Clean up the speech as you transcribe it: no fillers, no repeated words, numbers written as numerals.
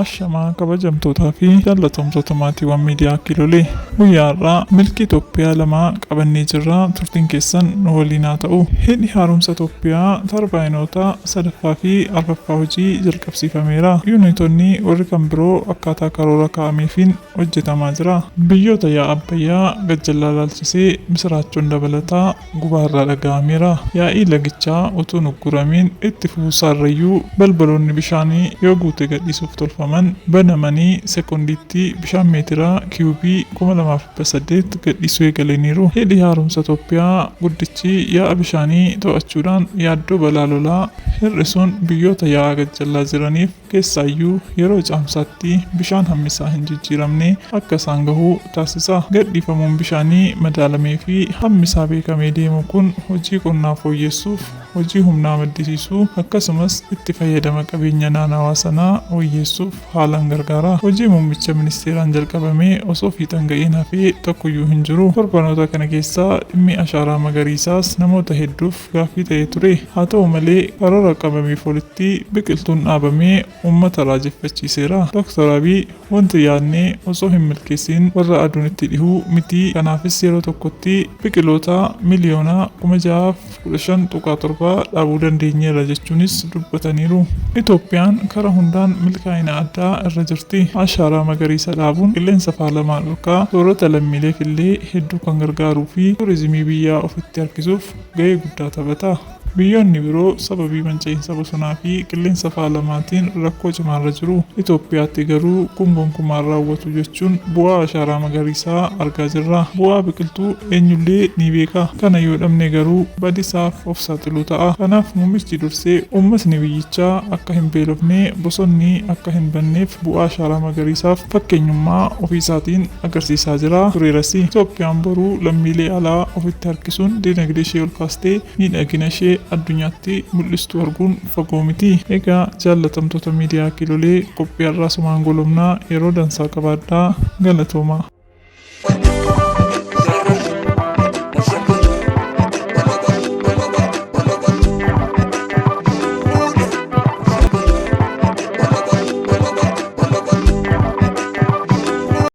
Ashamaa kabajamtootaa fi jaallatamtoota maatiiwwan miidiyaa Kiilolee. Guyyaa har'aa milkii Itoophiyaa lama qabannee jirra. Turtiin keessan nu waliin haa ta'u. Hidhi haaromsa Itoophiyaa tarbaayinoota sadaffaa fi arfaffaa hojii jalqabsiifameera. Yuunitoonni warri kan biroo akkaataa karoora kaa'ameefiin hojjetamaa jira. Biyyoota yaa'ii Abbayyaa gajjallaa laalchisee misiraachoon dabalataa gubaarraa dhaga'ameera. Yaa'ii lagichaa utuu nugguramiin itti fufuusaarrayyuu balbaloonni bishaanii yoo guute gadhiisuuf tolfaman banamanii sekoondiitti bishaan meetiraa kiubii 2008 gadhiisuu eegalaniiru. Hidhi haaromsa Itoophiyaa guddichi yaa'a bishaanii to'achuudhaan yaaddoo balaa lolaa hir'isuun biyyoota yaa'aa gajjallaa jiraniif keessaayyuu yeroo caamsaatti bishaan hammisaa hin jijjiiramne akka isaan gahuu taasisa. Gadhiifamuun bishaanii madaalamee fi hammisaa beekamee deemu kun hojii qonnaa fooyyessuuf, hojii humnaa maddisiisuu akkasumas itti fayyadama qabeenya naannawaa sanaa fooyyessuuf haalaan gargaara. Hojii muummicha ministeeraan jalqabamee osoo fiixan ga'een hafee tokkoyyuu hin jiru. Torbanoota kana keessaa dhimmi ashaaraa magariisaas namoota hedduuf gaaffii ta'ee ture. Haa ta'u malee karoora qabameef olitti biqiltuun dhaabamee uummata raajeffachiiseera. Dr. Abiy wanti yaadnee osoo hin milkeessin warra aduun itti dhihuu miti. Kanaafis yeroo tokkotti biqiloota miliyoona 615.7 dhaabuu dandeenyeera jechuunis dubbataniiru. Itoophiyaan karaa hundaan milkaa'ina addaa irra jirti. Ashaaraa magariisa dhaabuun qilleensa faalamaa dhorkaa soorata lammiileef illee hedduu kan gargaaruu fi turizimii biyyaa ofitti harkisuuf gahee guddaa taphata. Biyyoonni biroo sababii manca'insa bosonaa fi qilleensa faalamaatiin rakkoo cimaarra jiru. Itoophiyaatti garuu kun gonkumaan raawwatu jechuun bu'aa ashaaraa magariisaa argaa jirra. Bu'aa biqiltuu eenyullee ni beeka. Kana yoo dhabne garuu badisaaf of saaxiluu ta'a. Kanaaf muummichi dursee uummatni biyyichaa akka hin beelofne bosonni akka hin banneef bu'aa ashaaraa magariisaaf fakkeenyummaa ofiisaatiin agarsiisaa jira tureerasi. Itoophiyaan boruu lammiilee alaa ofitti harkisuun dinagdee ishee ol kaastee miidhagina ishee addunyaatti mul'istuu arguun fagoo miti. Egaa jaallatamtoota miidiyaa Kiilolee qophii har'aa sumaan golomnaa yeroo dansaa qabaadhaa. Galatoomaa.